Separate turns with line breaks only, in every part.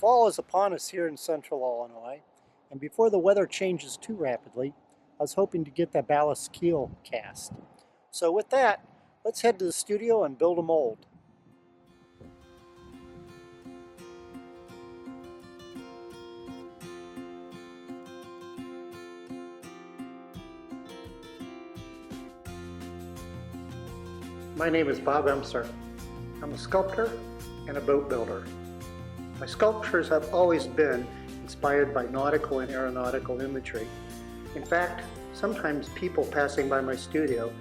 Fall is upon us here in central Illinois, and before the weather changes too rapidly, I was hoping to get that Ballast Keel cast. So with that, let's head to the studio and build a mold. My name is Bob Emser. I'm a sculptor and a boat builder. My sculptures have always been inspired by nautical and aeronautical imagery. In fact, sometimes people passing by my studio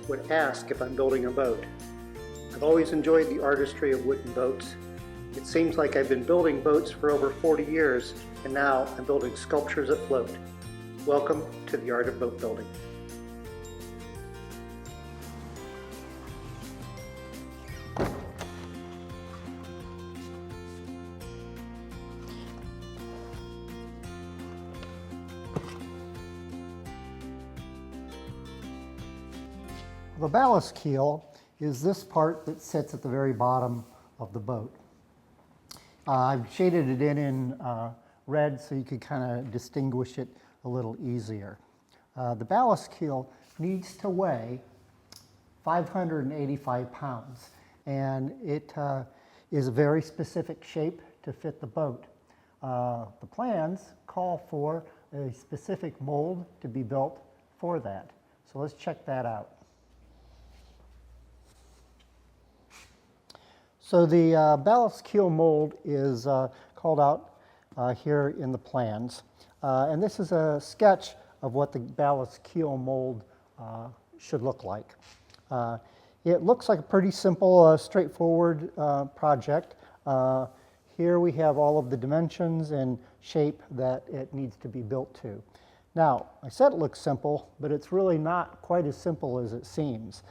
would ask if I'm building a boat. I've always enjoyed the artistry of wooden boats. It seems like I've been building boats for over 40 years, and now I'm building sculptures that float. Welcome to the art of boat building. The ballast keel is this part that sits at the very bottom of the boat. I've shaded it in red so you can kind of distinguish it a little easier. The ballast keel needs to weigh 585 pounds, and it is a very specific shape to fit the boat. The plans call for a specific mold to be built for that. So let's check that out. So the ballast keel mold is called out here in the plans. And this is a sketch of what the ballast keel mold should look like. It looks like a pretty simple, straightforward project. Here we have all of the dimensions and shape that it needs to be built to. Now, I said it looks simple, but it's really not quite as simple as it seems.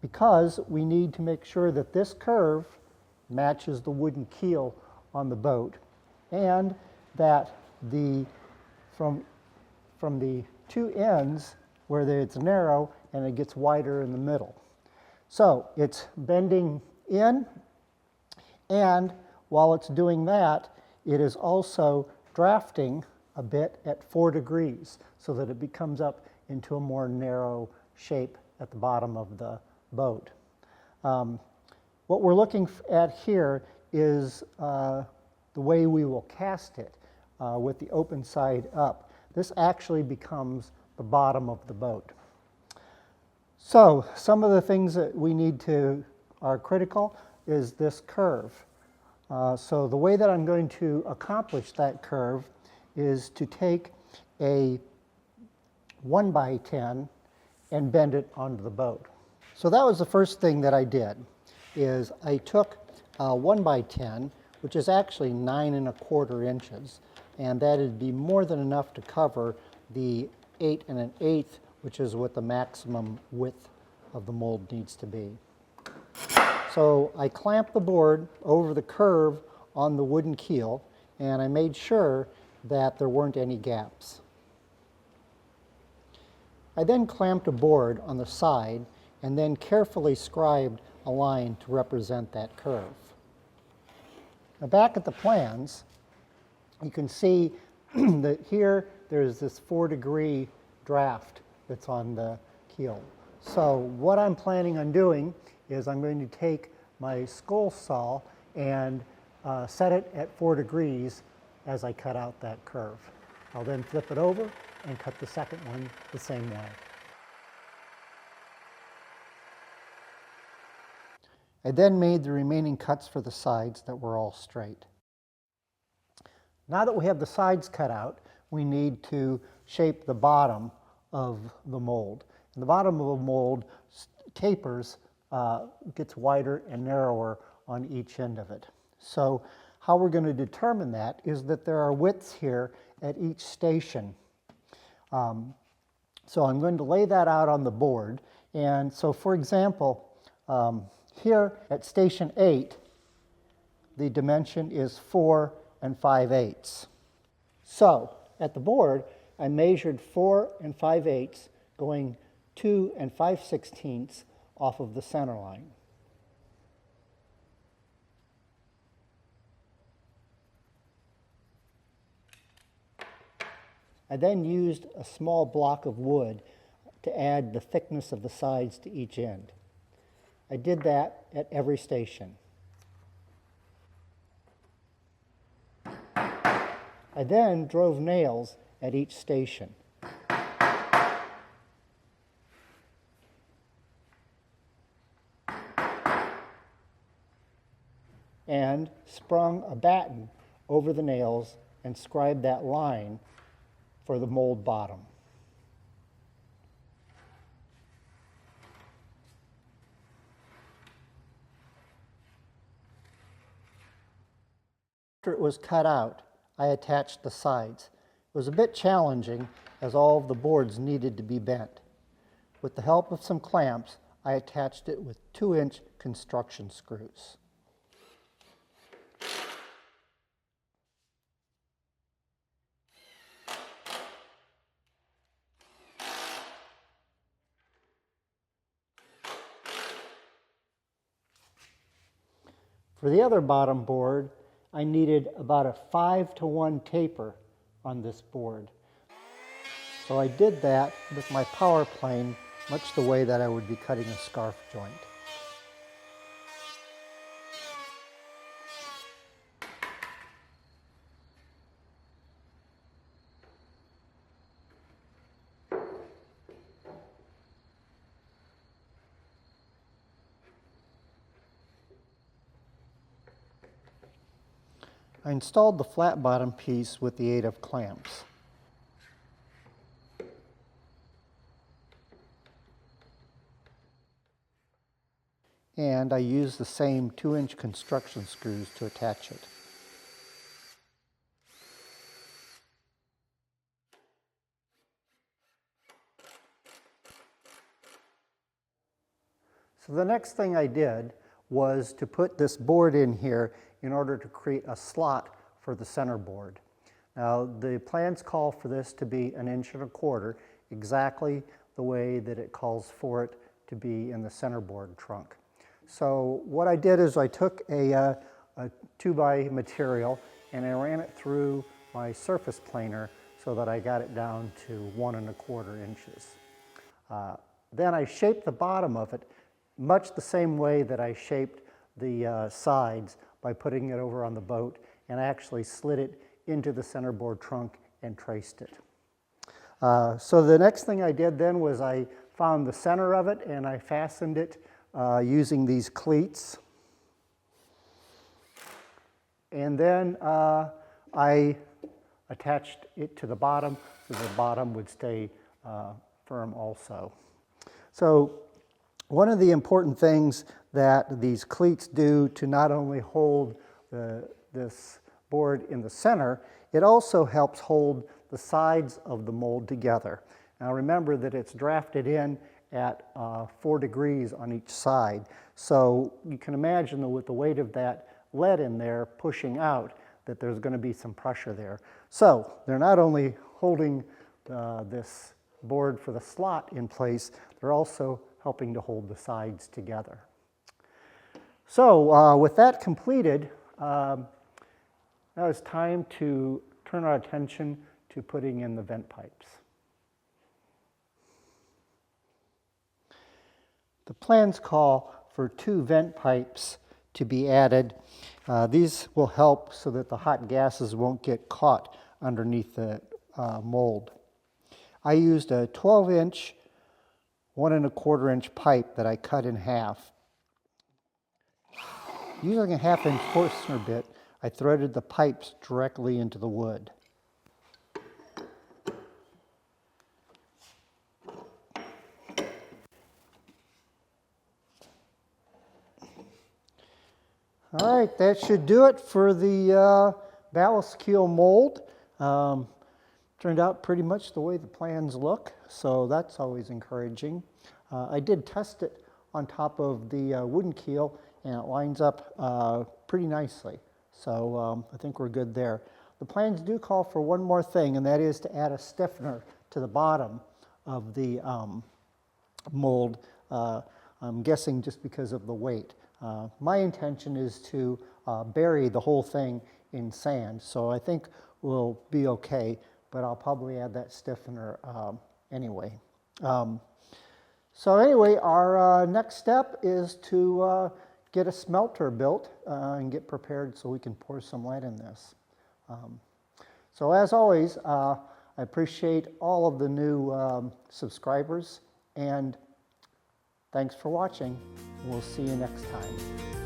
Because we need to make sure that this curve matches the wooden keel on the boat, and that from the two ends where it's narrow and it gets wider in the middle. So it's bending in, and while it's doing that, it is also drafting a bit at 4 degrees so that it becomes up into a more narrow shape at the bottom of the boat. What we're looking at here is the way we will cast it with the open side up. This actually becomes the bottom of the boat. So some of the things that we need are critical is this curve. So the way that I'm going to accomplish that curve is to take a 1x10 and bend it onto the boat. So that was the first thing that I did, is I took 1x10, which is actually 9 1/4 inches, and that would be more than enough to cover the 8 1/8, which is what the maximum width of the mold needs to be. So I clamped the board over the curve on the wooden keel, and I made sure that there weren't any gaps. I then clamped a board on the side and then carefully scribed a line to represent that curve. Now back at the plans, you can see that here there's this 4-degree draft that's on the keel. So what I'm planning on doing is I'm going to take my scull saw and set it at 4 degrees as I cut out that curve. I'll then flip it over and cut the second one the same way. I then made the remaining cuts for the sides that were all straight. Now that we have the sides cut out, we need to shape the bottom of the mold. And the bottom of the mold tapers, gets wider and narrower on each end of it. So how we're going to determine that is that there are widths here at each station. So I'm going to lay that out on the board. And so for example, here at station 8, the dimension is 4 5/8. So at the board, I measured 4 5/8 going 2 5/16 off of the center line. I then used a small block of wood to add the thickness of the sides to each end. I did that at every station. I then drove nails at each station. And sprung a batten over the nails and scribed that line for the mold bottom. After it was cut out, I attached the sides. It was a bit challenging as all of the boards needed to be bent. With the help of some clamps, I attached it with 2-inch construction screws. For the other bottom board, I needed about a 5-to-1 taper on this board. So I did that with my power plane, much the way that I would be cutting a scarf joint. I installed the flat bottom piece with the aid of clamps. And I used the same 2-inch construction screws to attach it. So the next thing I did was to put this board in here in order to create a slot for the center board. Now, the plans call for this to be 1.25 inches, exactly the way that it calls for it to be in the center board trunk. So what I did is I took a 2x material and I ran it through my surface planer so that I got it down to 1.25 inches. Then I shaped the bottom of it much the same way that I shaped the sides by putting it over on the boat, and I actually slid it into the centerboard trunk and traced it. So the next thing I did then was I found the center of it and I fastened it using these cleats. And then I attached it to the bottom so the bottom would stay firm also. So one of the important things that these cleats do to not only hold this board in the center, it also helps hold the sides of the mold together. Now remember that it's drafted in at 4 degrees on each side. So you can imagine that with the weight of that lead in there pushing out, that there's going to be some pressure there. So they're not only holding this board for the slot in place, they're also helping to hold the sides together. So with that completed, now it's time to turn our attention to putting in the vent pipes. The plans call for 2 vent pipes to be added. These will help so that the hot gases won't get caught underneath the mold. I used a 12-inch 1.25 inch pipe that I cut in half. Using a 1/2-inch Forstner bit, I threaded the pipes directly into the wood. All right, that should do it for the ballast keel mold. Turned out pretty much the way the plans look, so that's always encouraging. I did test it on top of the wooden keel, and it lines up pretty nicely. So I think we're good there. The plans do call for one more thing, and that is to add a stiffener to the bottom of the mold. I'm guessing just because of the weight. My intention is to bury the whole thing in sand, so I think we'll be okay but I'll probably add that stiffener anyway. So anyway, our next step is to get a smelter built and get prepared so we can pour some lead in this. So as always, I appreciate all of the new subscribers, and thanks for watching. We'll see you next time.